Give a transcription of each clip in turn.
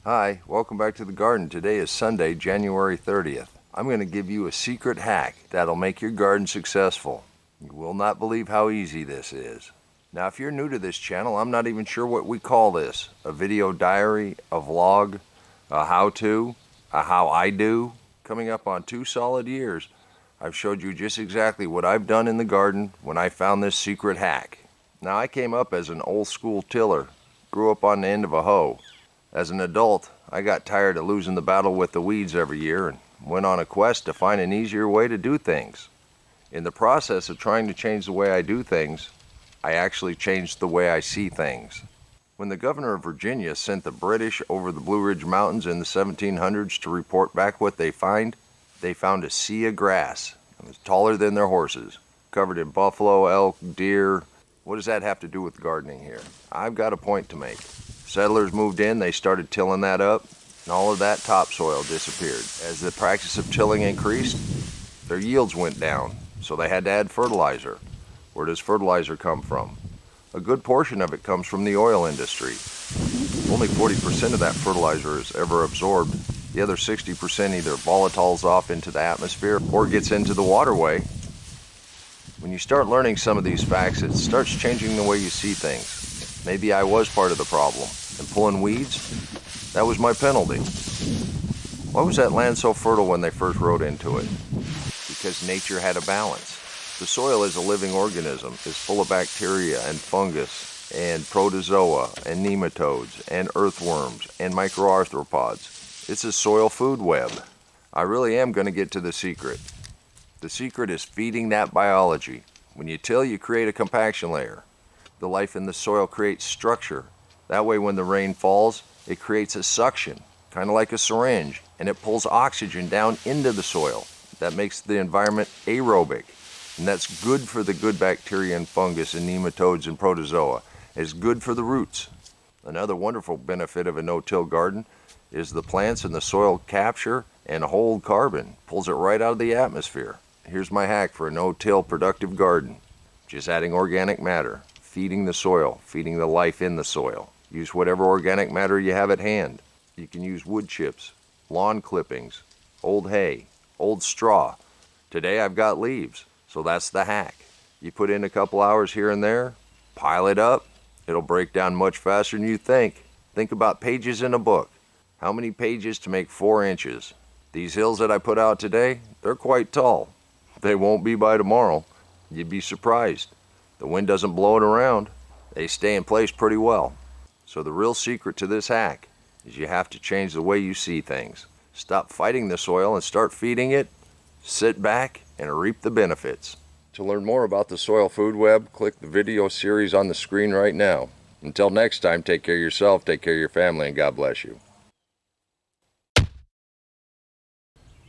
Hi, welcome back to the garden. Today is Sunday, January 30th. I'm going to give you a secret hack that'll make your garden successful. You will not believe how easy this is. Now, if you're new to this channel, I'm not even sure what we call this. A video diary, a vlog, a how-to, a how I do. Coming up on 2 solid years, I've showed you just exactly what I've done in the garden when I found this secret hack. Now, I came up as an old school tiller, grew up on the end of a hoe. As an adult, I got tired of losing the battle with the weeds every year and went on a quest to find an easier way to do things. In the process of trying to change the way I do things, I actually changed the way I see things. When the governor of Virginia sent the British over the Blue Ridge Mountains in the 1700s to report back what they found a sea of grass. It was taller than their horses, covered in buffalo, elk, deer. What does that have to do with gardening here? I've got a point to make. Settlers moved in, they started tilling that up, and all of that topsoil disappeared. As the practice of tilling increased, their yields went down, so they had to add fertilizer. Where does fertilizer come from? A good portion of it comes from the oil industry. Only 40% of that fertilizer is ever absorbed. The other 60% either volatiles off into the atmosphere or gets into the waterway. When you start learning some of these facts, it starts changing the way you see things. Maybe I was part of the problem, and pulling weeds, that was my penalty. Why was that land so fertile when they first rode into it? Because nature had a balance. The soil is a living organism, is full of bacteria and fungus and protozoa and nematodes and earthworms and microarthropods. It's a soil food web. I really am going to get to the secret. The secret is feeding that biology. When you till, you create a compaction layer. The life in the soil creates structure. That way when the rain falls, it creates a suction, kind of like a syringe, and it pulls oxygen down into the soil. That makes the environment aerobic, and that's good for the good bacteria and fungus and nematodes and protozoa. It's good for the roots. Another wonderful benefit of a no-till garden is the plants in the soil capture and hold carbon, pulls it right out of the atmosphere. Here's my hack for a no-till productive garden. Just adding organic matter. Feeding the soil, feeding the life in the soil. Use whatever organic matter you have at hand. You can use wood chips, lawn clippings, old hay, old straw. Today I've got leaves, so that's the hack. You put in a couple hours here and there, pile it up, it'll break down much faster than you think. Think about pages in a book. How many pages to make 4 inches? These hills that I put out today, they're quite tall. They won't be by tomorrow. You'd be surprised. The wind doesn't blow it around. They stay in place pretty well. So the real secret to this hack is you have to change the way you see things. Stop fighting the soil and start feeding it. Sit back and reap the benefits. To learn more about the soil food web, click the video series on the screen right now. Until next time, take care of yourself, take care of your family, and God bless you.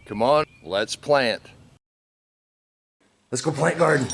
Come on, let's plant. Let's go plant garden.